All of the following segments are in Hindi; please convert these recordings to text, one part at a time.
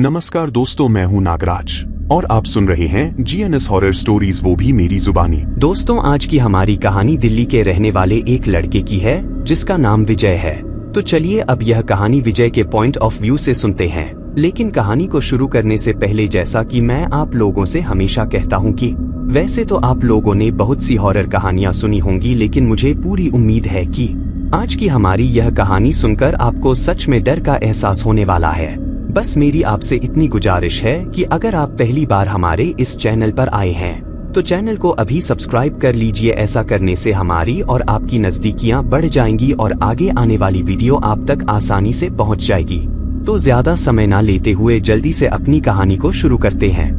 नमस्कार दोस्तों, मैं हूं नागराज और आप सुन रहे हैं जीएनएस हॉरर स्टोरीज, वो भी मेरी जुबानी। दोस्तों, आज की हमारी कहानी दिल्ली के रहने वाले एक लड़के की है जिसका नाम विजय है। तो चलिए अब यह कहानी विजय के पॉइंट ऑफ व्यू से सुनते हैं। लेकिन कहानी को शुरू करने से पहले, जैसा कि मैं आप लोगों से हमेशा कहता हूं कि वैसे तो आप लोगों ने बहुत सी हॉरर कहानियां सुनी होंगी, लेकिन मुझे पूरी उम्मीद है कि आज की हमारी यह कहानी सुनकर आपको सच में डर का एहसास होने वाला है। बस मेरी आपसे इतनी गुजारिश है कि अगर आप पहली बार हमारे इस चैनल पर आए हैं तो चैनल को अभी सब्सक्राइब कर लीजिए। ऐसा करने से हमारी और आपकी नजदीकियां बढ़ जाएंगी और आगे आने वाली वीडियो आप तक आसानी से पहुंच जाएगी। तो ज्यादा समय ना लेते हुए जल्दी से अपनी कहानी को शुरू करते हैं।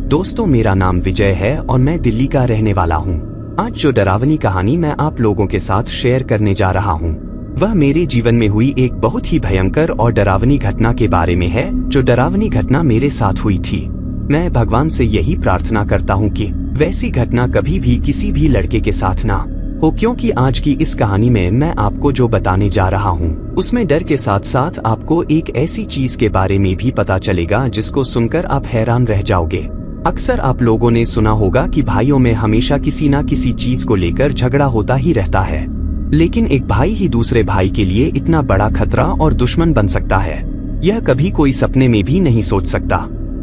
दोस्तों, मेरा नाम विजय है और मैं दिल्ली का रहने वाला हूँ। आज जो डरावनी कहानी मैं आप लोगों के साथ शेयर करने जा रहा हूँ वह मेरे जीवन में हुई एक बहुत ही भयंकर और डरावनी घटना के बारे में है। जो डरावनी घटना मेरे साथ हुई थी, मैं भगवान से यही प्रार्थना करता हूँ कि वैसी घटना कभी भी किसी भी लड़के के साथ ना हो, क्योंकि आज की इस कहानी में मैं आपको जो बताने जा रहा हूँ उसमें डर के साथ साथ आपको एक ऐसी चीज के बारे में भी पता चलेगा जिसको सुनकर आप हैरान रह जाओगे। अक्सर आप लोगों ने सुना होगा कि भाइयों में हमेशा किसी ना किसी चीज को लेकर झगड़ा होता ही रहता है, लेकिन एक भाई ही दूसरे भाई के लिए इतना बड़ा खतरा और दुश्मन बन सकता है, यह कभी कोई सपने में भी नहीं सोच सकता।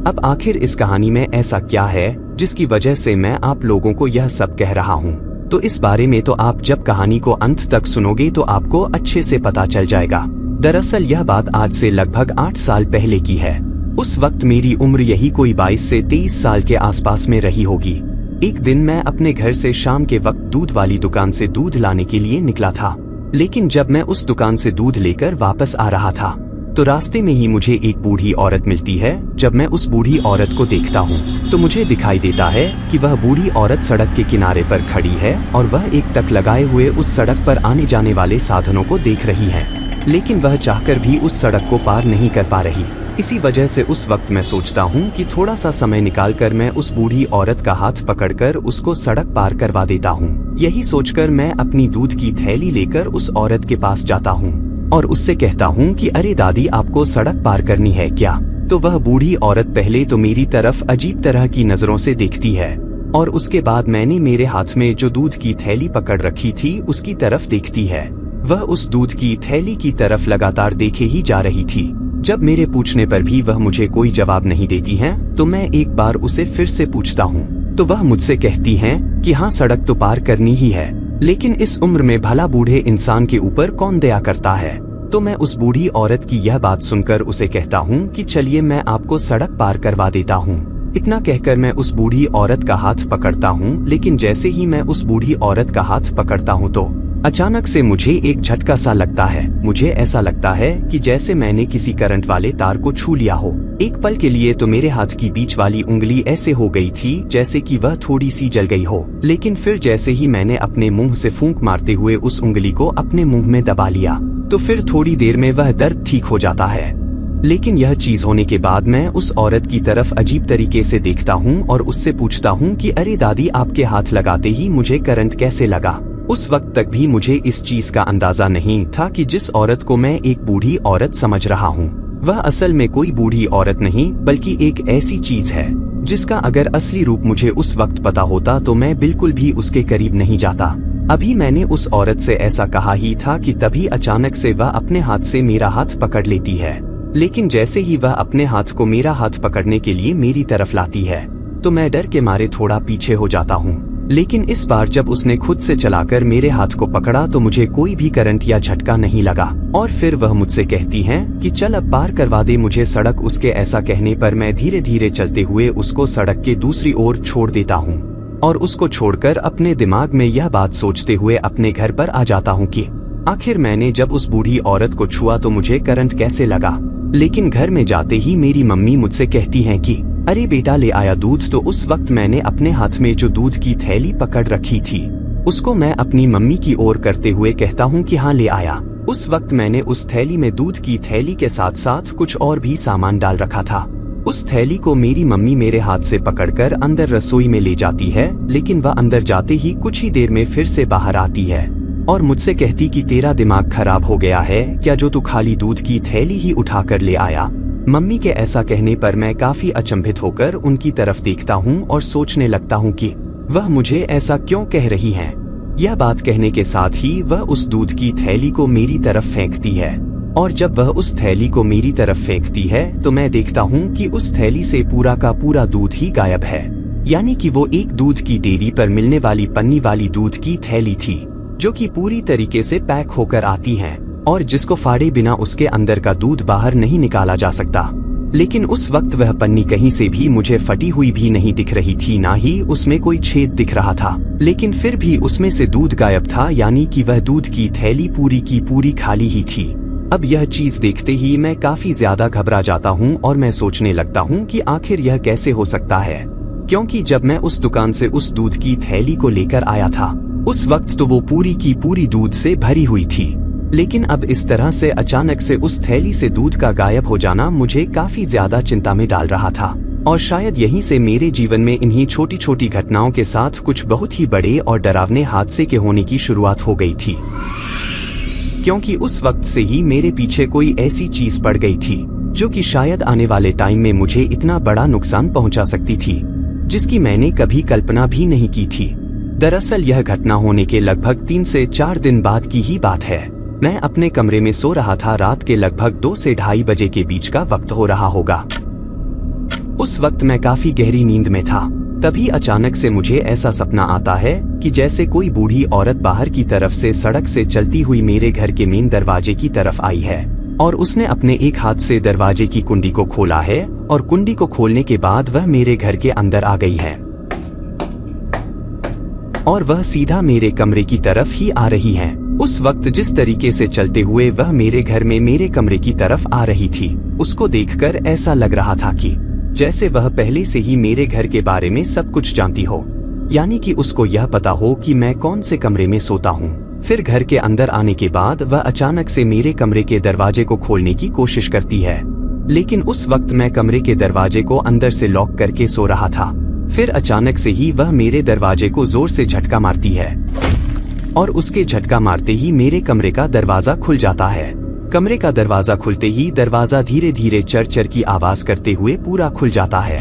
अब आखिर इस कहानी में ऐसा क्या है जिसकी वजह से मैं आप लोगों को यह सब कह रहा हूँ, तो इस बारे में तो आप जब कहानी को अंत तक सुनोगे तो आपको अच्छे से पता चल जाएगा। दरअसल यह बात आज से लगभग 8 साल पहले की है। उस वक्त मेरी उम्र यही कोई 22 से 23 साल के आसपास में रही होगी। एक दिन मैं अपने घर से शाम के वक्त दूध वाली दुकान से दूध लाने के लिए निकला था, लेकिन जब मैं उस दुकान से दूध लेकर वापस आ रहा था तो रास्ते में ही मुझे एक बूढ़ी औरत मिलती है। जब मैं उस बूढ़ी औरत को देखता हूँ तो मुझे दिखाई देता है कि वह बूढ़ी औरत सड़क के किनारे पर खड़ी है और वह एक टक लगाए हुए उस सड़क पर आने जाने वाले साधनों को देख रही है, लेकिन वह चाहकर भी उस सड़क को पार नहीं कर पा रही। इसी वजह से उस वक्त मैं सोचता हूँ कि थोड़ा सा समय निकालकर मैं उस बूढ़ी औरत का हाथ पकड़कर उसको सड़क पार करवा देता हूँ। यही सोचकर मैं अपनी दूध की थैली लेकर उस औरत के पास जाता हूँ और उससे कहता हूँ कि अरे दादी, आपको सड़क पार करनी है क्या? तो वह बूढ़ी औरत पहले तो मेरी तरफ अजीब तरह की नजरों से देखती है और उसके बाद मैंने मेरे हाथ में जो दूध की थैली पकड़ रखी थी उसकी तरफ देखती है। वह उस दूध की थैली की तरफ लगातार देखे ही जा रही थी। जब मेरे पूछने पर भी वह मुझे कोई जवाब नहीं देती है तो मैं एक बार उसे फिर से पूछता हूँ तो वह मुझसे कहती है कि हाँ, सड़क तो पार करनी ही है, लेकिन इस उम्र में भला बूढ़े इंसान के ऊपर कौन दया करता है? तो मैं उस बूढ़ी औरत की यह बात सुनकर उसे कहता हूँ कि चलिए मैं आपको सड़क पार करवा देता हूँ। इतना कहकर मैं उस बूढ़ी औरत का हाथ पकड़ता हूँ, लेकिन जैसे ही मैं उस बूढ़ी औरत का हाथ पकड़ता हूँ तो अचानक से मुझे एक झटका सा लगता है। मुझे ऐसा लगता है कि जैसे मैंने किसी करंट वाले तार को छू लिया हो। एक पल के लिए तो मेरे हाथ की बीच वाली उंगली ऐसे हो गई थी जैसे कि वह थोड़ी सी जल गई हो, लेकिन फिर जैसे ही मैंने अपने मुंह से फूंक मारते हुए उस उंगली को अपने मुंह में दबा लिया तो फिर थोड़ी देर में वह दर्द ठीक हो जाता है। लेकिन यह चीज होने के बाद मैं उस औरत की तरफ अजीब तरीके से देखता हूँ और उससे पूछता हूँ कि अरे दादी, आपके हाथ लगाते ही मुझे करंट कैसे लगा? उस वक्त तक भी मुझे इस चीज का अंदाजा नहीं था कि जिस औरत को मैं एक बूढ़ी औरत समझ रहा हूँ वह असल में कोई बूढ़ी औरत नहीं बल्कि एक ऐसी चीज है जिसका अगर असली रूप मुझे उस वक्त पता होता तो मैं बिल्कुल भी उसके करीब नहीं जाता। अभी मैंने उस औरत से ऐसा कहा ही था कि तभी अचानक से वह अपने हाथ से मेरा हाथ पकड़ लेती है, लेकिन जैसे ही वह अपने हाथ को मेरा हाथ पकड़ने के लिए मेरी तरफ लाती है तो मैं डर के मारे थोड़ा पीछे हो जाता हूँ। लेकिन इस बार जब उसने खुद से चलाकर मेरे हाथ को पकड़ा तो मुझे कोई भी करंट या झटका नहीं लगा और फिर वह मुझसे कहती है कि चल अब पार करवा दे मुझे सड़क। उसके ऐसा कहने पर मैं धीरे धीरे चलते हुए उसको सड़क के दूसरी ओर छोड़ देता हूँ और उसको छोड़कर अपने दिमाग में यह बात सोचते हुए अपने घर पर आ जाता हूँ कि आखिर मैंने जब उस बूढ़ी औरत को छुआ तो मुझे करंट कैसे लगा। लेकिन घर में जाते ही मेरी मम्मी मुझसे कहती हैं कि अरे बेटा, ले आया दूध? तो उस वक्त मैंने अपने हाथ में जो दूध की थैली पकड़ रखी थी उसको मैं अपनी मम्मी की ओर करते हुए कहता हूँ कि हाँ ले आया। उस वक्त मैंने उस थैली में दूध की थैली के साथ साथ कुछ और भी सामान डाल रखा था। उस थैली को मेरी मम्मी मेरे हाथ से पकड़कर अंदर रसोई में ले जाती है, लेकिन वह अंदर जाते ही कुछ ही देर में फिर से बाहर आती है और मुझसे कहती कि तेरा दिमाग खराब हो गया है क्या, जो तू खाली दूध की थैली ही उठा कर ले आया। मम्मी के ऐसा कहने पर मैं काफी अचंभित होकर उनकी तरफ देखता हूँ और सोचने लगता हूँ कि वह मुझे ऐसा क्यों कह रही हैं। यह बात कहने के साथ ही वह उस दूध की थैली को मेरी तरफ फेंकती है, और जब वह उस थैली को मेरी तरफ फेंकती है तो मैं देखता हूँ कि उस थैली से पूरा का पूरा दूध ही गायब है। यानी कि वो एक दूध की डेयरी पर मिलने वाली पन्नी वाली दूध की थैली थी, जो कि पूरी तरीके से पैक होकर आती है और जिसको फाड़े बिना उसके अंदर का दूध बाहर नहीं निकाला जा सकता। लेकिन उस वक्त वह पन्नी कहीं से भी मुझे फटी हुई भी नहीं दिख रही थी, ना ही उसमें कोई छेद दिख रहा था, लेकिन फिर भी उसमें से दूध गायब था, यानी कि वह दूध की थैली पूरी की पूरी खाली ही थी। अब यह चीज देखते ही मैं काफी ज्यादा घबरा जाता हूँ और मैं सोचने लगता हूँ कि आखिर यह कैसे हो सकता है, क्योंकि जब मैं उस दुकान से उस दूध की थैली को लेकर आया था उस वक्त तो वो पूरी की पूरी दूध से भरी हुई थी, लेकिन अब इस तरह से अचानक से उस थैली से दूध का गायब हो जाना मुझे काफी ज्यादा चिंता में डाल रहा था। और शायद यहीं से मेरे जीवन में इन्हीं छोटी छोटी घटनाओं के साथ कुछ बहुत ही बड़े और डरावने हादसे के होने की शुरुआत हो गई थी, क्योंकि उस वक्त से ही मेरे पीछे कोई ऐसी चीज पड़ गई थी जो कि शायद आने वाले टाइम में मुझे इतना बड़ा नुकसान पहुंचा सकती थी, जिसकी मैंने कभी कल्पना भी नहीं की थी। दरअसल यह घटना होने के लगभग 3 से 4 दिन बाद की ही बात है। मैं अपने कमरे में सो रहा था, रात के लगभग 2 से ढाई बजे के बीच का वक्त हो रहा होगा। उस वक्त मैं काफी गहरी नींद में था। तभी अचानक से मुझे ऐसा सपना आता है कि जैसे कोई बूढ़ी औरत बाहर की तरफ से सड़क से चलती हुई मेरे घर के मेन दरवाजे की तरफ आई है और उसने अपने एक हाथ से दरवाजे की कुंडी को खोला है और कुंडी को खोलने के बाद वह मेरे घर के अंदर आ गई है और वह सीधा मेरे कमरे की तरफ ही आ रही है। उस वक्त जिस तरीके से चलते हुए वह मेरे घर में मेरे कमरे की तरफ आ रही थी, उसको देखकर ऐसा लग रहा था कि जैसे वह पहले से ही मेरे घर के बारे में सब कुछ जानती हो, यानी कि उसको यह पता हो कि मैं कौन से कमरे में सोता हूँ। फिर घर के अंदर आने के बाद वह अचानक से मेरे कमरे के दरवाजे को खोलने की कोशिश करती है, लेकिन उस वक्त मैं कमरे के दरवाजे को अंदर से लॉक करके सो रहा था। फिर अचानक से ही वह मेरे दरवाजे को जोर से झटका मारती है और उसके झटका मारते ही मेरे कमरे का दरवाजा खुल जाता है। कमरे का दरवाजा खुलते ही दरवाजा धीरे धीरे चर चर की आवाज करते हुए पूरा खुल जाता है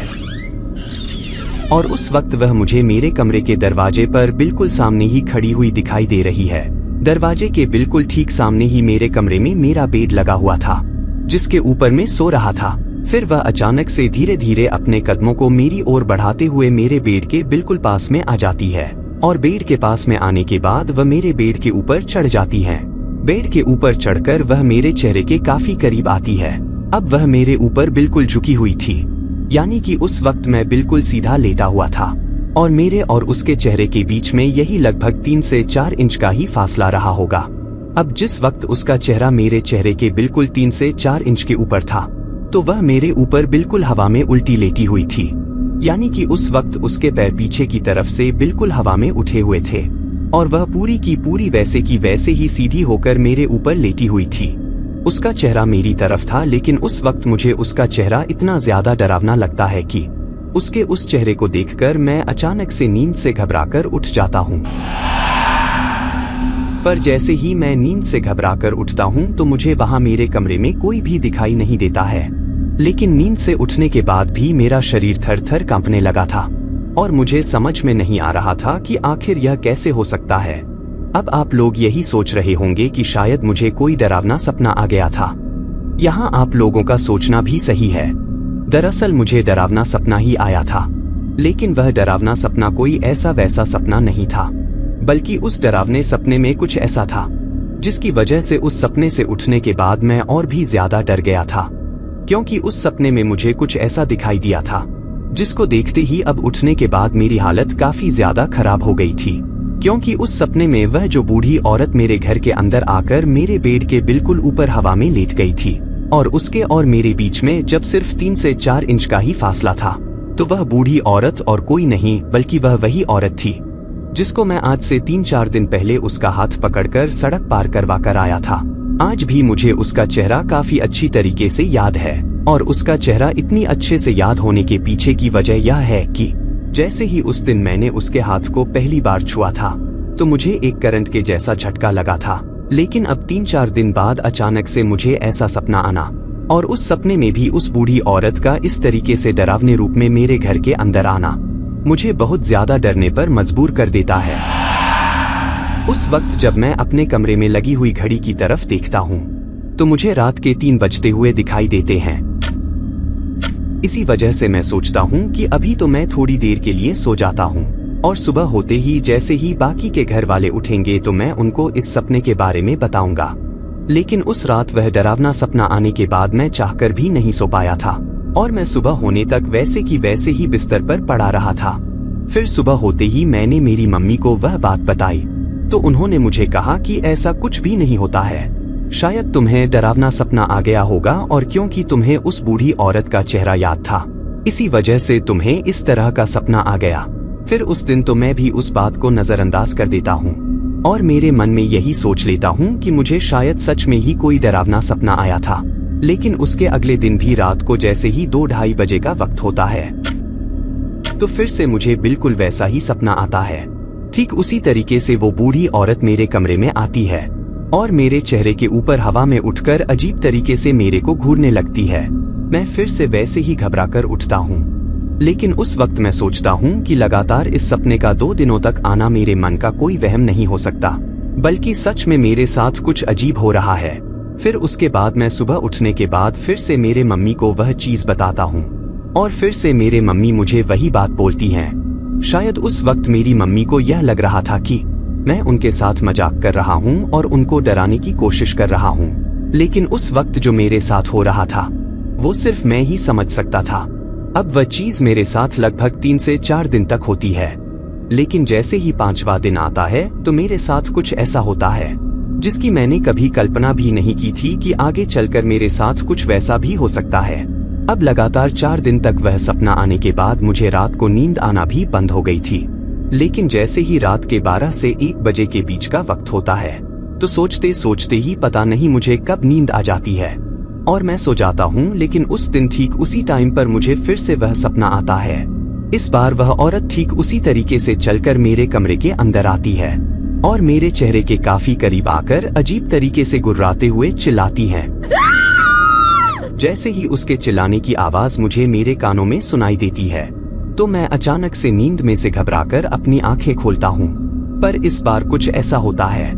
और उस वक्त वह मुझे मेरे कमरे के दरवाजे पर बिल्कुल सामने ही खड़ी हुई दिखाई दे रही है। दरवाजे के बिल्कुल ठीक सामने ही मेरे कमरे में मेरा बेड लगा हुआ था, जिसके ऊपर मैं सो रहा था। फिर वह अचानक से धीरे धीरे अपने कदमों को मेरी ओर बढ़ाते हुए मेरे बेड के बिल्कुल पास में आ जाती है और बेड के पास में आने के बाद वह मेरे बेड के ऊपर चढ़ जाती है। बेड के ऊपर चढ़कर वह मेरे चेहरे के काफी करीब आती है। अब वह मेरे ऊपर बिल्कुल झुकी हुई थी, यानी कि उस वक्त मैं बिल्कुल सीधा लेटा हुआ था और मेरे और उसके चेहरे के बीच में यही लगभग 3 से 4 इंच का ही फासला रहा होगा। अब जिस वक्त उसका चेहरा मेरे चेहरे के बिल्कुल 3 से 4 इंच के ऊपर था, तो वह मेरे ऊपर बिल्कुल हवा में उल्टी लेटी हुई थी, यानी कि उस वक्त उसके पैर पीछे की तरफ से बिल्कुल हवा में उठे हुए थे और वह पूरी की पूरी वैसे की वैसे ही सीधी होकर मेरे ऊपर लेटी हुई थी। उसका चेहरा मेरी तरफ था, लेकिन उस वक्त मुझे उसका चेहरा इतना ज्यादा डरावना लगता है कि उसके उस चेहरे को देखकर मैं अचानक से नींद से घबराकर उठ जाता हूँ। पर जैसे ही मैं नींद से घबराकर उठता हूँ तो मुझे वहाँ मेरे कमरे में कोई भी दिखाई नहीं देता है, लेकिन नींद से उठने के बाद भी मेरा शरीर थर थर कांपने लगा था और मुझे समझ में नहीं आ रहा था कि आखिर यह कैसे हो सकता है। अब आप लोग यही सोच रहे होंगे कि शायद मुझे कोई डरावना सपना आ गया था। यहाँ आप लोगों का सोचना भी सही है। दरअसल मुझे डरावना सपना ही आया था, लेकिन वह डरावना सपना कोई ऐसा वैसा सपना नहीं था, बल्कि उस डरावने सपने में कुछ ऐसा था जिसकी वजह से उस सपने से उठने के बाद मैं और भी ज्यादा डर गया था, क्योंकि उस सपने में मुझे कुछ ऐसा दिखाई दिया था जिसको देखते ही अब उठने के बाद मेरी हालत काफी ज्यादा खराब हो गई थी। क्योंकि उस सपने में वह जो बूढ़ी औरत मेरे घर के अंदर आकर मेरे बेड के बिल्कुल ऊपर हवा में लेट गई थी और उसके और मेरे बीच में जब सिर्फ 3 से 4 इंच का ही फासला था, तो वह बूढ़ी औरत और कोई नहीं बल्कि वह वही औरत थी जिसको मैं आज से 3-4 दिन पहले उसका हाथ पकड़कर सड़क पार करवा कर आया था। आज भी मुझे उसका चेहरा काफी अच्छी तरीके से याद है, और उसका चेहरा इतनी अच्छे से याद होने के पीछे की वजह यह है कि जैसे ही उस दिन मैंने उसके हाथ को पहली बार छुआ था तो मुझे एक करंट के जैसा झटका लगा था। लेकिन अब 3-4 दिन बाद अचानक से मुझे ऐसा सपना आना, और उस सपने में भी उस बूढ़ी औरत का इस तरीके से डरावने रूप में मेरे घर के अंदर आना मुझे बहुत ज्यादा डरने पर मजबूर कर देता है। उस वक्त जब मैं अपने कमरे में लगी हुई घड़ी की तरफ देखता हूँ तो मुझे रात के 3 बजते हुए दिखाई देते हैं। इसी वजह से मैं सोचता हूँ कि अभी तो मैं थोड़ी देर के लिए सो जाता हूँ, और सुबह होते ही जैसे ही बाकी के घर वाले उठेंगे तो मैं उनको इस सपने के बारे में बताऊंगा। लेकिन उस रात वह डरावना सपना आने के बाद मैं चाहकर भी नहीं सो पाया था, और मैं सुबह होने तक वैसे की वैसे ही बिस्तर पर पड़ा रहा था। फिर सुबह होते ही मैंने मेरी मम्मी को वह बात बताई तो उन्होंने मुझे कहा कि ऐसा कुछ भी नहीं होता है, शायद तुम्हें डरावना सपना आ गया होगा, और क्योंकि तुम्हें उस बूढ़ी औरत का चेहरा याद था इसी वजह से तुम्हें इस तरह का सपना आ गया। फिर उस दिन तो मैं भी उस बात को नजरअंदाज कर देता हूँ और मेरे मन में यही सोच लेता हूँ कि मुझे शायद सच में ही कोई डरावना सपना आया था। लेकिन उसके अगले दिन भी रात को जैसे ही 2-2:30 बजे का वक्त होता है तो फिर से मुझे बिल्कुल वैसा ही सपना आता है। ठीक उसी तरीके से वो बूढ़ी औरत मेरे कमरे में आती है और मेरे चेहरे के ऊपर हवा में उठकर अजीब तरीके से मेरे को घूरने लगती है। मैं फिर से वैसे ही घबराकर उठता हूँ, लेकिन उस वक्त मैं सोचता हूँ कि लगातार इस सपने का 2 दिनों तक आना मेरे मन का कोई वहम नहीं हो सकता, बल्कि सच में मेरे साथ कुछ अजीब हो रहा है। फिर उसके बाद मैं सुबह उठने के बाद फिर से मेरे मम्मी को वह चीज बताता हूँ और फिर से मेरे मम्मी मुझे वही बात बोलती हैं। शायद उस वक्त मेरी मम्मी को यह लग रहा था कि मैं उनके साथ मजाक कर रहा हूँ और उनको डराने की कोशिश कर रहा हूँ, लेकिन उस वक्त जो मेरे साथ हो रहा था वो सिर्फ मैं ही समझ सकता था। अब वह चीज मेरे साथ लगभग 3 से 4 दिन तक होती है, लेकिन जैसे ही 5वां दिन आता है तो मेरे साथ कुछ ऐसा होता है जिसकी मैंने कभी कल्पना भी नहीं की थी कि आगे चलकर मेरे साथ कुछ वैसा भी हो सकता है। अब लगातार 4 दिन तक वह सपना आने के बाद मुझे रात को नींद आना भी बंद हो गई थी, लेकिन जैसे ही रात के 12 से 1 बजे के बीच का वक्त होता है तो सोचते सोचते ही पता नहीं मुझे कब नींद आ जाती है और मैं सो जाता हूँ। लेकिन उस दिन ठीक उसी टाइम पर मुझे फिर से वह सपना आता है। इस बार वह औरत ठीक उसी तरीके से चलकर मेरे कमरे के अंदर आती है और मेरे चेहरे के काफी करीब आकर अजीब तरीके से गुर्राते हुए चिल्लाती है। जैसे ही उसके चिल्लाने की आवाज मुझे मेरे कानों में सुनाई देती है तो मैं अचानक से नींद में से घबराकर अपनी आंखें खोलता हूँ, पर इस बार कुछ ऐसा होता है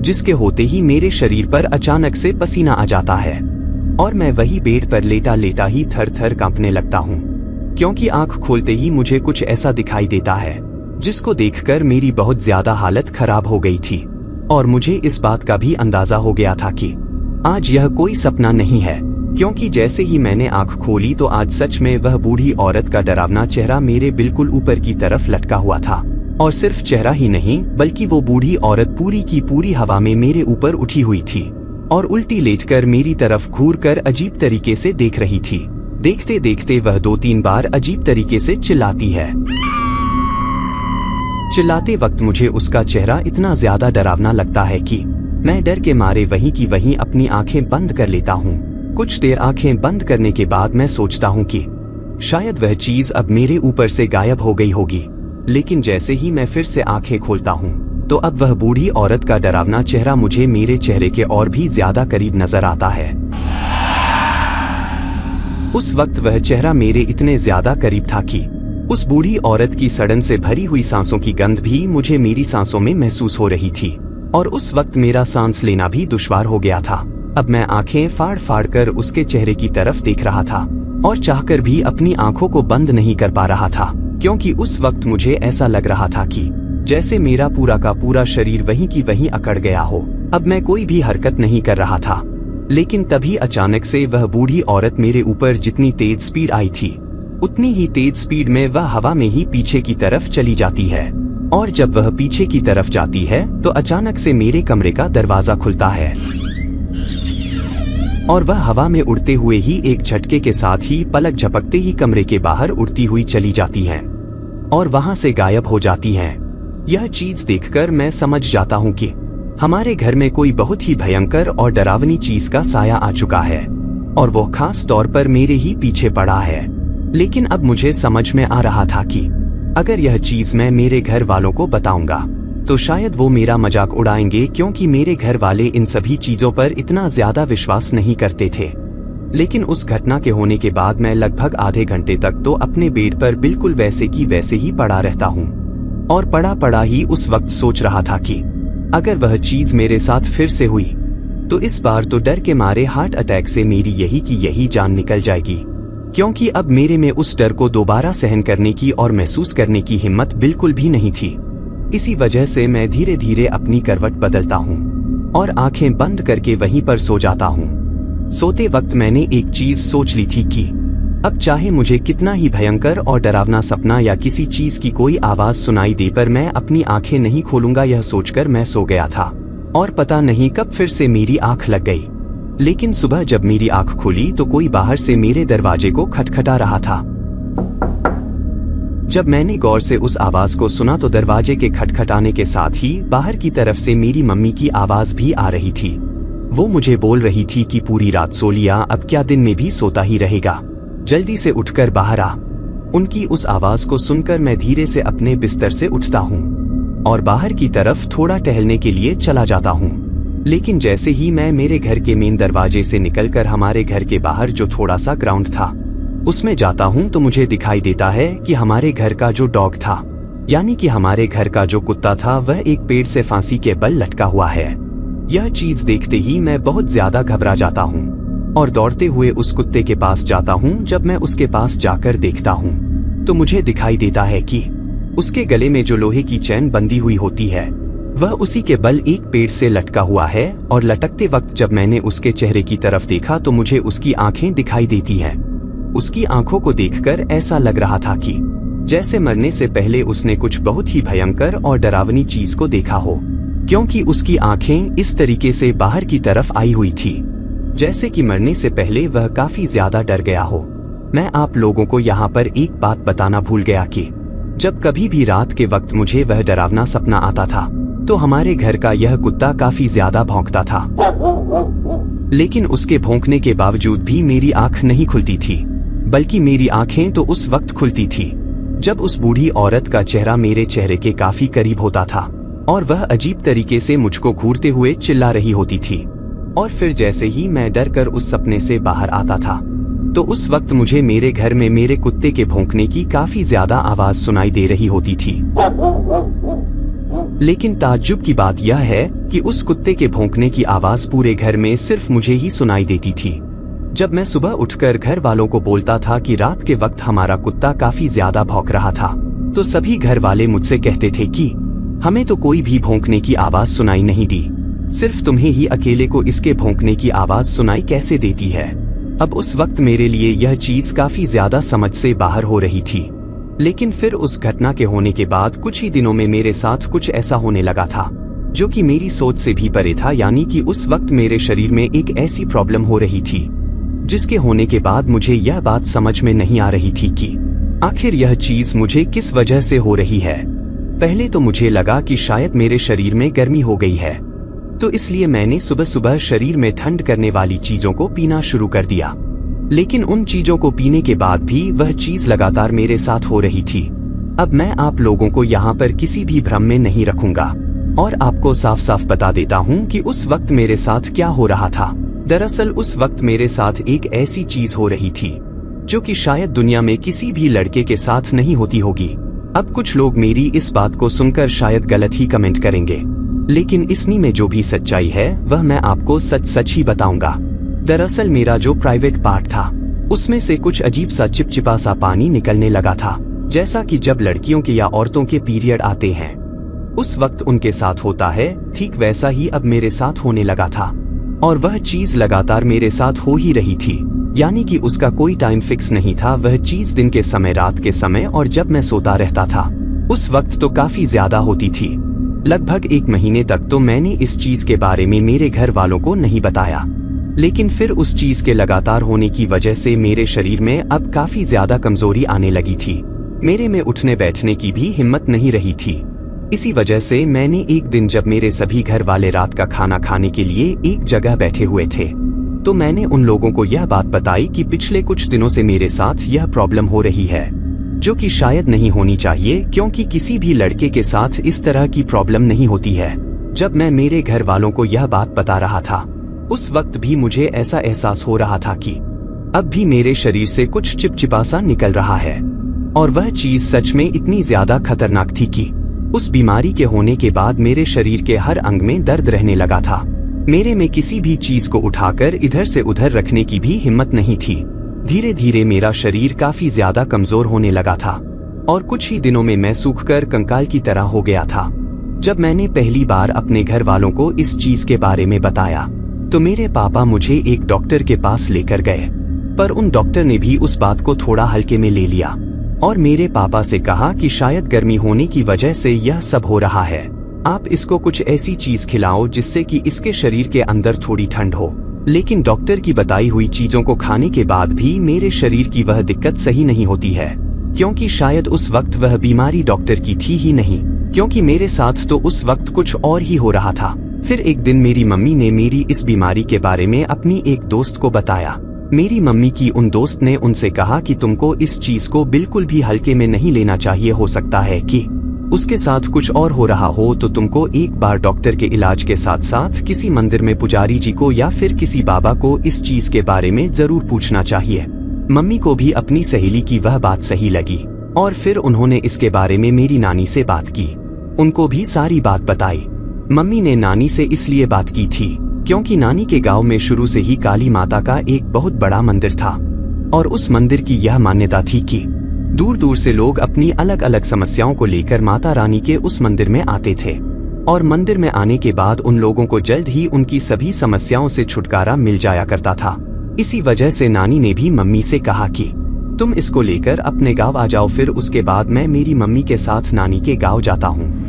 जिसके होते ही मेरे शरीर पर अचानक से पसीना आ जाता है और मैं वही बेड पर लेटा लेटा ही थर थर कांपने लगता हूँ, क्योंकि आंख खोलते ही मुझे कुछ ऐसा दिखाई देता है जिसको देखकर मेरी बहुत ज्यादा हालत खराब हो गई थी और मुझे इस बात का भी अंदाजा हो गया था कि आज यह कोई सपना नहीं है, क्योंकि जैसे ही मैंने आंख खोली तो आज सच में वह बूढ़ी औरत का डरावना चेहरा मेरे बिल्कुल ऊपर की तरफ लटका हुआ था। और सिर्फ चेहरा ही नहीं बल्कि वो बूढ़ी औरत पूरी की पूरी हवा में मेरे ऊपर उठी हुई थी और उल्टी लेटकर मेरी तरफ घूरकर अजीब तरीके से देख रही थी। देखते देखते वह 2-3 बार अजीब तरीके से चिल्लाती है। चिल्लाते वक्त मुझे उसका चेहरा इतना ज्यादा डरावना लगता है कि मैं डर के मारे वहीं की वहीं अपनी आंखें बंद कर लेता हूँ। कुछ देर आंखें बंद करने के बाद मैं सोचता हूँ कि शायद वह चीज अब मेरे ऊपर से गायब हो गई होगी, लेकिन जैसे ही मैं फिर से आंखें खोलता हूँ तो अब वह बूढ़ी औरत का डरावना चेहरा मुझे मेरे चेहरे के और भी ज्यादा करीब नजर आता है। उस वक्त वह चेहरा मेरे इतने ज्यादा करीब था कि उस बूढ़ी औरत की सड़न से भरी हुई सांसों की गंध भी मुझे मेरी सांसों में महसूस हो रही थी और उस वक्त मेरा सांस लेना भी दुश्वार हो गया था। अब मैं आंखें फाड़ फाड़ कर उसके चेहरे की तरफ देख रहा था और चाहकर भी अपनी आंखों को बंद नहीं कर पा रहा था, क्योंकि उस वक्त मुझे ऐसा लग रहा था कि जैसे मेरा पूरा का पूरा शरीर वहीं की वहीं अकड़ गया हो। अब मैं कोई भी हरकत नहीं कर रहा था, लेकिन तभी अचानक से वह बूढ़ी औरत मेरे ऊपर जितनी तेज स्पीड आई थी उतनी ही तेज स्पीड में वह हवा में ही पीछे की तरफ चली जाती है और जब वह पीछे की तरफ जाती है तो अचानक से मेरे कमरे का दरवाजा खुलता है और वह हवा में उड़ते हुए ही एक झटके के साथ ही पलक झपकते ही कमरे के बाहर उड़ती हुई चली जाती हैं और वहां से गायब हो जाती हैं। यह चीज देखकर मैं समझ जाता हूँ कि हमारे घर में कोई बहुत ही भयंकर और डरावनी चीज का साया आ चुका है और वो खास तौर पर मेरे ही पीछे पड़ा है। लेकिन अब मुझे समझ में आ रहा था कि अगर यह चीज मैं मेरे घर वालों को बताऊंगा तो शायद वो मेरा मजाक उड़ाएंगे, क्योंकि मेरे घर वाले इन सभी चीजों पर इतना ज्यादा विश्वास नहीं करते थे। लेकिन उस घटना के होने के बाद मैं लगभग आधे घंटे तक तो अपने बेड पर बिल्कुल वैसे की वैसे ही पड़ा रहता हूँ और पड़ा पड़ा ही उस वक्त सोच रहा था कि अगर वह चीज मेरे साथ फिर से हुई तो इस बार तो डर के मारे हार्ट अटैक से मेरी यही की यही जान निकल जाएगी, क्योंकि अब मेरे में उस डर को दोबारा सहन करने की और महसूस करने की हिम्मत बिल्कुल भी नहीं थी। इसी वजह से मैं धीरे धीरे अपनी करवट बदलता हूँ और आंखें बंद करके वहीं पर सो जाता हूँ। सोते वक्त मैंने एक चीज सोच ली थी कि अब चाहे मुझे कितना ही भयंकर और डरावना सपना या किसी चीज की कोई आवाज सुनाई दे, पर मैं अपनी आंखें नहीं खोलूंगा। यह सोचकर मैं सो गया था और पता नहीं कब फिर से मेरी आंख लग गई। लेकिन सुबह जब मेरी आंख खुली तो कोई बाहर से मेरे दरवाजे को खटखटा रहा था। जब मैंने गौर से उस आवाज को सुना तो दरवाजे के खटखटाने के साथ ही बाहर की तरफ से मेरी मम्मी की आवाज भी आ रही थी। वो मुझे बोल रही थी कि पूरी रात सो लिया, अब क्या दिन में भी सोता ही रहेगा, जल्दी से उठकर बाहर आ। उनकी उस आवाज को सुनकर मैं धीरे से अपने बिस्तर से उठता हूँ और बाहर की तरफ थोड़ा टहलने के लिए चला जाता हूँ। लेकिन जैसे ही मैं मेरे घर के मेन दरवाजे से निकलकर हमारे घर के बाहर जो थोड़ा सा ग्राउंड था उसमें जाता हूँ तो मुझे दिखाई देता है कि हमारे घर का जो डॉग था, यानी कि हमारे घर का जो कुत्ता था, वह एक पेड़ से फांसी के बल लटका हुआ है। यह चीज देखते ही मैं बहुत ज्यादा घबरा जाता हूँ और दौड़ते हुए उस कुत्ते के पास जाता हूँ। जब मैं उसके पास जाकर देखता हूँ तो मुझे दिखाई देता है कि उसके गले में जो लोहे की चैन बंधी हुई होती है वह उसी के बल एक पेड़ से लटका हुआ है। और लटकते वक्त जब मैंने उसके चेहरे की तरफ देखा तो मुझे उसकी आंखें दिखाई देती हैं। उसकी आंखों को देखकर ऐसा लग रहा था कि जैसे मरने से पहले उसने कुछ बहुत ही भयंकर और डरावनी चीज को देखा हो, क्योंकि उसकी आंखें इस तरीके से बाहर की तरफ आई हुई थी जैसे कि मरने से पहले वह काफी ज्यादा डर गया हो। मैं आप लोगों को यहाँ पर एक बात बताना भूल गया कि जब कभी भी रात के वक्त मुझे वह डरावना सपना आता था तो हमारे घर का यह कुत्ता काफी ज्यादा भौंकता था, लेकिन उसके भौंकने के बावजूद भी मेरी आंख नहीं खुलती थी, बल्कि मेरी आंखें तो उस वक्त खुलती थी जब उस बूढ़ी औरत का चेहरा मेरे चेहरे के काफी करीब होता था और वह अजीब तरीके से मुझको घूरते हुए चिल्ला रही होती थी। और फिर जैसे ही मैं डर कर उस सपने से बाहर आता था तो उस वक्त मुझे मेरे घर में मेरे कुत्ते के भौंकने की काफी ज्यादा आवाज सुनाई दे रही होती थी। लेकिन ताज्जुब की बात यह है कि उस कुत्ते के भौंकने की आवाज पूरे घर में सिर्फ मुझे ही सुनाई देती थी। जब मैं सुबह उठकर घर वालों को बोलता था कि रात के वक्त हमारा कुत्ता काफी ज्यादा भौंक रहा था तो सभी घर वाले मुझसे कहते थे कि हमें तो कोई भी भौंकने की आवाज सुनाई नहीं दी, सिर्फ तुम्हें ही अकेले को इसके भौंकने की आवाज सुनाई कैसे देती है। अब उस वक्त मेरे लिए यह चीज काफी ज्यादा समझ से बाहर हो रही थी। लेकिन फिर उस घटना के होने के बाद कुछ ही दिनों में मेरे साथ कुछ ऐसा होने लगा था जो कि मेरी सोच से भी परे था, यानी कि उस वक्त मेरे शरीर में एक ऐसी प्रॉब्लम हो रही थी जिसके होने के बाद मुझे यह बात समझ में नहीं आ रही थी कि आखिर यह चीज मुझे किस वजह से हो रही है। पहले तो मुझे लगा कि शायद मेरे शरीर में गर्मी हो गई है, तो इसलिए मैंने सुबह सुबह शरीर में ठंड करने वाली चीजों को पीना शुरू कर दिया। लेकिन उन चीजों को पीने के बाद भी वह चीज लगातार मेरे साथ हो रही थी। अब मैं आप लोगों को यहाँ पर किसी भी भ्रम में नहीं रखूंगा और आपको साफ साफ बता देता हूँ कि उस वक्त मेरे साथ क्या हो रहा था। दरअसल उस वक्त मेरे साथ एक ऐसी चीज हो रही थी जो कि शायद दुनिया में किसी भी लड़के के साथ नहीं होती होगी। अब कुछ लोग मेरी इस बात को सुनकर शायद गलत ही कमेंट करेंगे, लेकिन इसनी में जो भी सच्चाई है वह मैं आपको सच सच ही बताऊंगा। दरअसल मेरा जो प्राइवेट पार्ट था उसमें से कुछ अजीब सा चिपचिपा सा पानी निकलने लगा था, जैसा कि जब लड़कियों के या औरतों के पीरियड आते हैं उस वक्त उनके साथ होता है, ठीक वैसा ही अब मेरे साथ होने लगा था। और वह चीज लगातार मेरे साथ हो ही रही थी, यानी कि उसका कोई टाइम फिक्स नहीं था। वह चीज दिन के समय, रात के समय और जब मैं सोता रहता था उस वक्त तो काफी ज्यादा होती थी। लगभग 1 महीने तक तो मैंने इस चीज के बारे में मेरे घर वालों को नहीं बताया, लेकिन फिर उस चीज के लगातार होने की वजह से मेरे शरीर में अब काफी ज्यादा कमजोरी आने लगी थी। मेरे में उठने बैठने की भी हिम्मत नहीं रही थी। इसी वजह से मैंने एक दिन जब मेरे सभी घर वाले रात का खाना खाने के लिए एक जगह बैठे हुए थे, तो मैंने उन लोगों को यह बात बताई कि पिछले कुछ दिनों से मेरे साथ यह प्रॉब्लम हो रही है, जो कि शायद नहीं होनी चाहिए, क्योंकि किसी भी लड़के के साथ इस तरह की प्रॉब्लम नहीं होती है। जब मैं मेरे घर वालों को यह बात बता रहा था, उस वक्त भी मुझे ऐसा एहसास हो रहा था कि अब भी मेरे शरीर से कुछ चिपचिपा सा निकल रहा है, और वह चीज सच में इतनी ज्यादा खतरनाक थी कि उस बीमारी के होने के बाद मेरे शरीर के हर अंग में दर्द रहने लगा था। मेरे में किसी भी चीज को उठाकर इधर से उधर रखने की भी हिम्मत नहीं थी। धीरे धीरे मेरा शरीर काफी ज्यादा कमजोर होने लगा था, और कुछ ही दिनों में मैं सूखकर कंकाल की तरह हो गया था। जब मैंने पहली बार अपने घर वालों को इस चीज के बारे में बताया, तो मेरे पापा मुझे एक डॉक्टर के पास लेकर गए, पर उन डॉक्टर ने भी उस बात को थोड़ा हल्के में ले लिया और मेरे पापा से कहा कि शायद गर्मी होने की वजह से यह सब हो रहा है। आप इसको कुछ ऐसी चीज खिलाओ जिससे कि इसके शरीर के अंदर थोड़ी ठंड हो। लेकिन डॉक्टर की बताई हुई चीजों को खाने के बाद भी मेरे शरीर की वह दिक्कत सही नहीं होती है, क्योंकि शायद उस वक्त वह बीमारी डॉक्टर की थी ही नहीं, क्योंकि मेरे साथ तो उस वक्त कुछ और ही हो रहा था। फिर एक दिन मेरी मम्मी ने मेरी इस बीमारी के बारे में अपनी एक दोस्त को बताया। मेरी मम्मी की उन दोस्त ने उनसे कहा कि तुमको इस चीज को बिल्कुल भी हल्के में नहीं लेना चाहिए, हो सकता है कि उसके साथ कुछ और हो रहा हो, तो तुमको एक बार डॉक्टर के इलाज के साथ साथ किसी मंदिर में पुजारी जी को या फिर किसी बाबा को इस चीज के बारे में जरूर पूछना चाहिए। मम्मी को भी अपनी सहेली की वह बात सही लगी, और फिर उन्होंने इसके बारे में मेरी नानी से बात की। उनको भी सारी बात बताई। मम्मी ने नानी से इसलिए बात की थी क्योंकि नानी के गांव में शुरू से ही काली माता का एक बहुत बड़ा मंदिर था, और उस मंदिर की यह मान्यता थी कि दूर दूर से लोग अपनी अलग अलग समस्याओं को लेकर माता रानी के उस मंदिर में आते थे, और मंदिर में आने के बाद उन लोगों को जल्द ही उनकी सभी समस्याओं से छुटकारा मिल जाया करता था। इसी वजह से नानी ने भी मम्मी से कहा कि तुम इसको लेकर अपने गाँव आ जाओ। फिर उसके बाद मैं मेरी मम्मी के साथ नानी के गाँव जाता हूँ।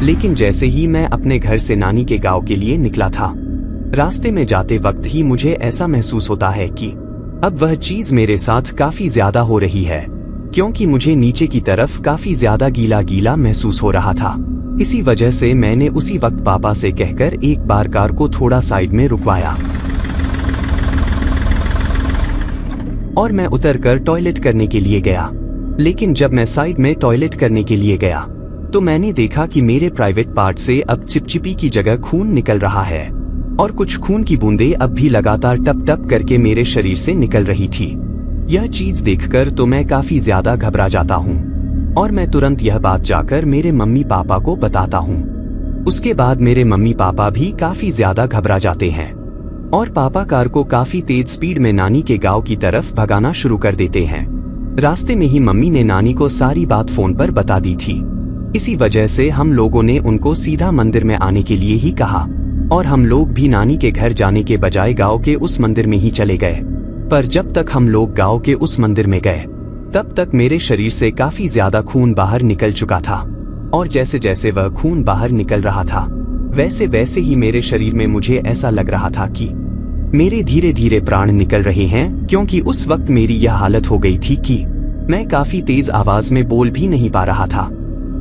लेकिन जैसे ही मैं अपने घर से नानी के गांव के लिए निकला था, रास्ते में जाते वक्त ही मुझे ऐसा महसूस होता है कि अब वह चीज मेरे साथ काफी ज्यादा हो रही है, क्योंकि मुझे नीचे की तरफ काफी ज्यादा गीला गीला महसूस हो रहा था। इसी वजह से मैंने उसी वक्त पापा से कहकर एक बार कार को थोड़ा साइड में रुकवाया, और मैं उतरकर टॉयलेट करने के लिए गया। लेकिन जब मैं साइड में टॉयलेट करने के लिए गया, तो मैंने देखा कि मेरे प्राइवेट पार्ट से अब चिपचिपी की जगह खून निकल रहा है, और कुछ खून की बूंदें अब भी लगातार टप टप करके मेरे शरीर से निकल रही थी। यह चीज देखकर तो मैं काफी ज्यादा घबरा जाता हूँ, और मैं तुरंत यह बात जाकर मेरे मम्मी पापा को बताता हूँ। उसके बाद मेरे मम्मी पापा भी काफी ज्यादा घबरा जाते हैं, और पापा कार को काफी तेज स्पीड में नानी के गांव की तरफ भगाना शुरू कर देते हैं। रास्ते में ही मम्मी ने नानी को सारी बात फोन पर बता दी थी। इसी वजह से हम लोगों ने उनको सीधा मंदिर में आने के लिए ही कहा, और हम लोग भी नानी के घर जाने के बजाय गांव के उस मंदिर में ही चले गए। पर जब तक हम लोग गांव के उस मंदिर में गए, तब तक मेरे शरीर से काफी ज्यादा खून बाहर निकल चुका था, और जैसे जैसे वह खून बाहर निकल रहा था, वैसे वैसे ही मेरे शरीर में मुझे ऐसा लग रहा था कि मेरे धीरे धीरे प्राण निकल रहे हैं, क्योंकि उस वक्त मेरी यह हालत हो गई थी कि मैं काफी तेज आवाज में बोल भी नहीं पा रहा था।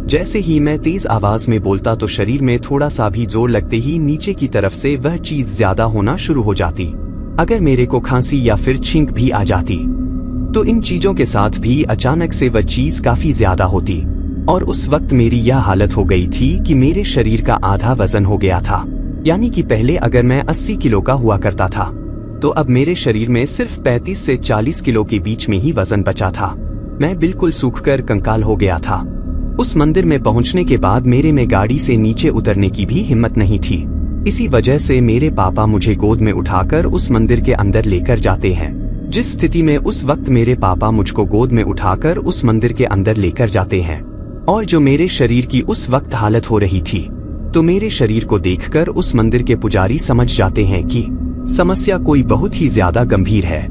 जैसे ही मैं तेज आवाज में बोलता तो शरीर में थोड़ा सा भी जोर लगते ही नीचे की तरफ से वह चीज ज्यादा होना शुरू हो जाती। अगर मेरे को खांसी या फिर छींक भी आ जाती, तो इन चीजों के साथ भी अचानक से वह चीज काफी ज्यादा होती, और उस वक्त मेरी यह हालत हो गई थी कि मेरे शरीर का आधा वजन हो गया था। यानी कि पहले अगर मैं 80 किलो का हुआ करता था, तो अब मेरे शरीर में सिर्फ 35 से 40 किलो के बीच में ही वजन बचा था। मैं बिल्कुल सूखकर कंकाल हो गया था। उस मंदिर में पहुंचने के बाद मेरे में गाड़ी से नीचे उतरने की भी हिम्मत नहीं थी। इसी वजह से मेरे पापा मुझे गोद में उठाकर उस मंदिर के अंदर लेकर जाते हैं। जिस स्थिति में उस वक्त मेरे पापा मुझको गोद में उठाकर उस मंदिर के अंदर लेकर जाते हैं, और जो मेरे शरीर की उस वक्त हालत हो रही थी, तो मेरे शरीर को देखकर उस मंदिर के पुजारी समझ जाते हैं कि समस्या कोई बहुत ही ज्यादा गंभीर है।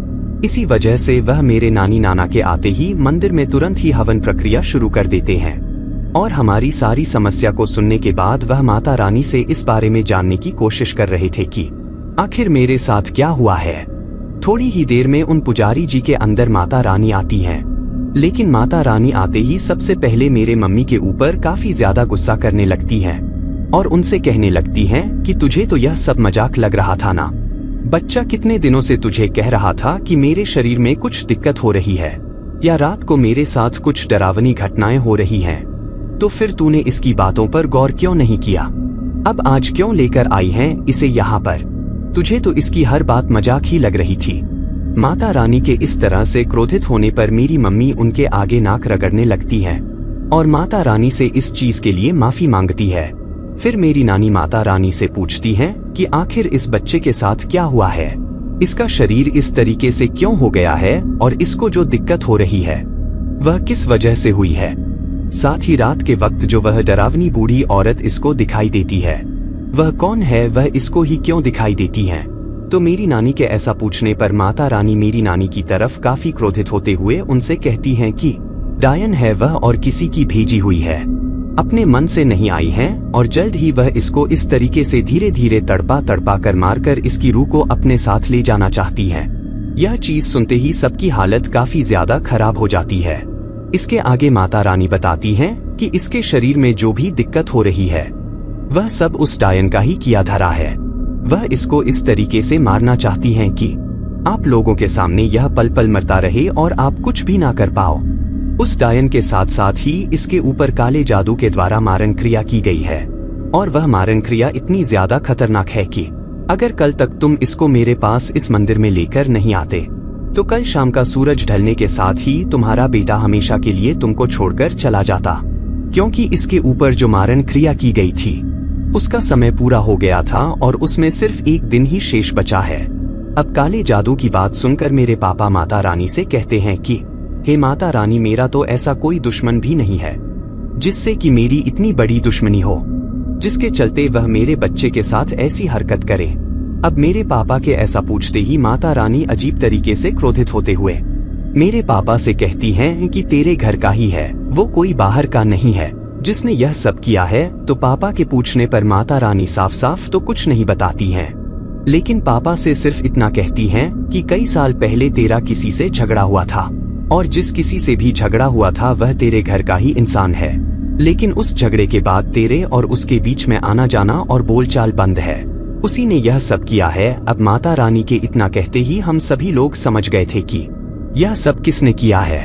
इसी वजह से वह मेरे नानी नाना के आते ही मंदिर में तुरंत ही हवन प्रक्रिया शुरू कर देते हैं, और हमारी सारी समस्या को सुनने के बाद वह माता रानी से इस बारे में जानने की कोशिश कर रहे थे कि आखिर मेरे साथ क्या हुआ है। थोड़ी ही देर में उन पुजारी जी के अंदर माता रानी आती हैं, लेकिन माता रानी आते ही सबसे पहले मेरे मम्मी के ऊपर काफी ज्यादा गुस्सा करने लगती है और उनसे कहने लगती हैं कि तुझे तो यह सब मजाक लग रहा था ना। बच्चा, कितने दिनों से तुझे कह रहा था कि मेरे शरीर में कुछ दिक्कत हो रही है या रात को मेरे साथ कुछ डरावनी घटनाएं हो रही हैं, तो फिर तूने इसकी बातों पर गौर क्यों नहीं किया? अब आज क्यों लेकर आई हैं इसे यहाँ पर? तुझे तो इसकी हर बात मजाक ही लग रही थी। माता रानी के इस तरह से क्रोधित होने पर मेरी मम्मी उनके आगे नाक रगड़ने लगती है और माता रानी से इस चीज के लिए माफी मांगती है। फिर मेरी नानी माता रानी से पूछती हैं कि आखिर इस बच्चे के साथ क्या हुआ है, इसका शरीर इस तरीके से क्यों हो गया है और इसको जो दिक्कत हो रही है वह किस वजह से हुई है। साथ ही रात के वक्त जो वह डरावनी बूढ़ी औरत इसको दिखाई देती है वह कौन है, वह इसको ही क्यों दिखाई देती है? तो मेरी नानी के ऐसा पूछने पर माता रानी मेरी नानी की तरफ काफी क्रोधित होते हुए उनसे कहती हैं कि डायन है वह और किसी की भेजी हुई है, अपने मन से नहीं आई है और जल्द ही वह इसको इस तरीके से धीरे धीरे तड़पा तड़पा कर मारकर इसकी रूह को अपने साथ ले जाना चाहती है। यह चीज सुनते ही सबकी हालत काफी ज्यादा खराब हो जाती है। इसके आगे माता रानी बताती हैं कि इसके शरीर में जो भी दिक्कत हो रही है वह सब उस डायन का ही किया धरा है। वह इसको इस तरीके से मारना चाहती हैं कि आप लोगों के सामने यह पल पल मरता रहे और आप कुछ भी ना कर पाओ। उस डायन के साथ साथ ही इसके ऊपर काले जादू के द्वारा मारण क्रिया की गई है और वह मारण क्रिया इतनी ज्यादा खतरनाक है कि अगर कल तक तुम इसको मेरे पास इस मंदिर में लेकर नहीं आते तो कल शाम का सूरज ढलने के साथ ही तुम्हारा बेटा हमेशा के लिए तुमको छोड़कर चला जाता, क्योंकि इसके ऊपर जो मारण क्रिया की गई थी उसका समय पूरा हो गया था और उसमें सिर्फ एक दिन ही शेष बचा है। अब काले जादू की बात सुनकर मेरे पापा माता रानी से कहते हैं कि हे माता रानी, मेरा तो ऐसा कोई दुश्मन भी नहीं है जिससे कि मेरी इतनी बड़ी दुश्मनी हो, जिसके चलते वह मेरे बच्चे के साथ ऐसी हरकत करे। अब मेरे पापा के ऐसा पूछते ही माता रानी अजीब तरीके से क्रोधित होते हुए मेरे पापा से कहती हैं कि तेरे घर का ही है, वो कोई बाहर का नहीं है जिसने यह सब किया है। तो पापा के पूछने पर माता रानी साफ साफ तो कुछ नहीं बताती हैं, लेकिन पापा से सिर्फ इतना कहती हैं कि कई साल पहले तेरा किसी से झगड़ा हुआ था और जिस किसी से भी झगड़ा हुआ था वह तेरे घर का ही इंसान है, लेकिन उस झगड़े के बाद तेरे और उसके बीच में आना जाना और बोलचाल बंद है, उसी ने यह सब किया है। अब माता रानी के इतना कहते ही हम सभी लोग समझ गए थे कि यह सब किसने किया है।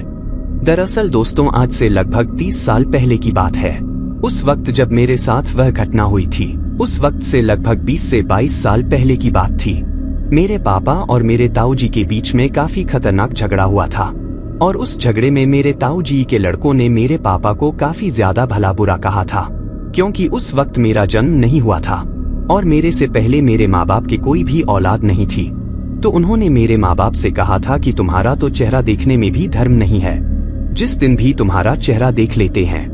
दरअसल दोस्तों, आज से लगभग 30 साल पहले की बात है। उस वक्त जब मेरे साथ वह घटना हुई थी, उस वक्त से लगभग 20 से 22 साल पहले की बात थी। मेरे पापा और मेरे ताऊ जी के बीच में काफी खतरनाक झगड़ा हुआ था और उस झगड़े में मेरे ताऊ जी के लड़कों ने मेरे पापा को काफी ज्यादा भला बुरा कहा था, क्योंकि उस वक्त मेरा जन्म नहीं हुआ था और मेरे से पहले मेरे माँ बाप की कोई भी औलाद नहीं थी। तो उन्होंने मेरे माँ बाप से कहा था कि तुम्हारा तो चेहरा देखने में भी धर्म नहीं है, जिस दिन भी तुम्हारा चेहरा देख लेते हैं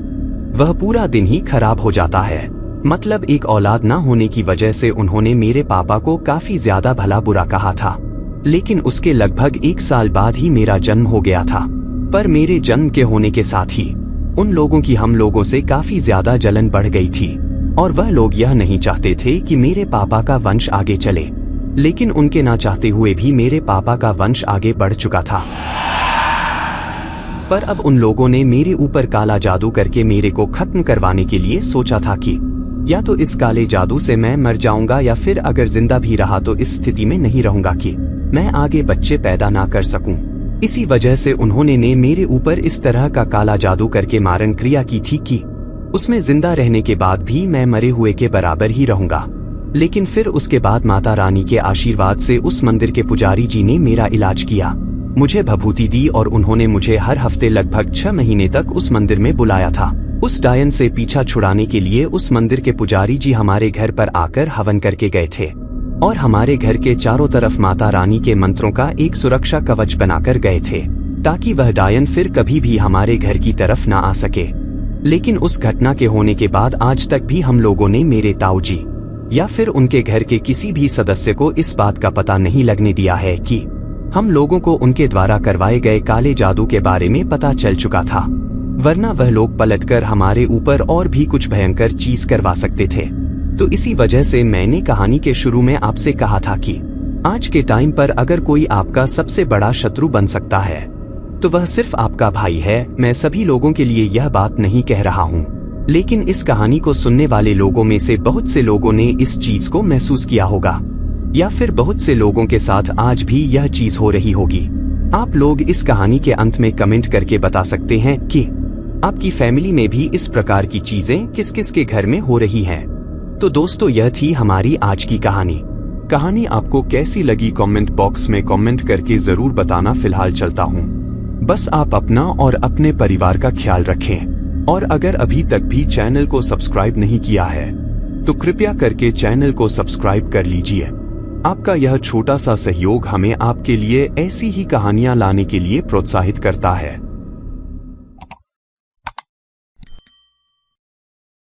वह पूरा दिन ही खराब हो जाता है। मतलब एक औलाद ना होने की वजह से उन्होंने मेरे पापा को काफी ज्यादा भला बुरा कहा था। लेकिन उसके लगभग 1 साल बाद ही मेरा जन्म हो गया था। पर मेरे जन्म के होने के साथ ही उन लोगों की हम लोगों से काफी ज्यादा जलन बढ़ गई थी और वह लोग यह नहीं चाहते थे कि मेरे पापा का वंश आगे चले, लेकिन उनके ना चाहते हुए भी मेरे पापा का वंश आगे बढ़ चुका था। पर अब उन लोगों ने मेरे ऊपर काला जादू करके मेरे को खत्म करवाने के लिए सोचा था कि या तो इस काले जादू से मैं मर जाऊंगा या फिर अगर जिंदा भी रहा तो इस स्थिति में नहीं रहूंगा कि मैं आगे बच्चे पैदा ना कर सकूं। इसी वजह से उन्होंने ने मेरे ऊपर इस तरह का काला जादू करके मारण क्रिया की थी कि उसमें जिंदा रहने के बाद भी मैं मरे हुए के बराबर ही रहूंगा। लेकिन फिर उसके बाद माता रानी के आशीर्वाद से उस मंदिर के पुजारी जी ने मेरा इलाज किया, मुझे भभूति दी और उन्होंने मुझे हर हफ्ते लगभग 6 महीने तक उस मंदिर में बुलाया था। उस डायन से पीछा छुड़ाने के लिए उस मंदिर के पुजारी जी हमारे घर पर आकर हवन करके गए थे और हमारे घर के चारों तरफ माता रानी के मंत्रों का एक सुरक्षा कवच बनाकर गए थे, ताकि वह डायन फिर कभी भी हमारे घर की तरफ ना आ सके। लेकिन उस घटना के होने के बाद आज तक भी हम लोगों ने मेरे ताऊ जी या फिर उनके घर के किसी भी सदस्य को इस बात का पता नहीं लगने दिया है कि हम लोगों को उनके द्वारा करवाए गए काले जादू के बारे में पता चल चुका था, वरना वह लोग पलटकर हमारे ऊपर और भी कुछ भयंकर चीज करवा सकते थे। तो इसी वजह से मैंने कहानी के शुरू में आपसे कहा था कि आज के टाइम पर अगर कोई आपका सबसे बड़ा शत्रु बन सकता है तो वह सिर्फ आपका भाई है। मैं सभी लोगों के लिए यह बात नहीं कह रहा हूँ, लेकिन इस कहानी को सुनने वाले लोगों में से बहुत से लोगों ने इस चीज को महसूस किया होगा, या फिर बहुत से लोगों के साथ आज भी यह चीज हो रही होगी। आप लोग इस कहानी के अंत में कमेंट करके बता सकते हैं कि आपकी फैमिली में भी इस प्रकार की चीजें किस किस के घर में हो रही हैं। तो दोस्तों, यह थी हमारी आज की कहानी आपको कैसी लगी कमेंट बॉक्स में कमेंट करके जरूर बताना। फिलहाल चलता हूँ, बस आप अपना और अपने परिवार का ख्याल रखें, और अगर अभी तक भी चैनल को सब्सक्राइब नहीं किया है तो कृपया करके चैनल को सब्सक्राइब कर लीजिए। आपका यह छोटा सा सहयोग हमें आपके लिए ऐसी ही कहानियां लाने के लिए प्रोत्साहित करता है।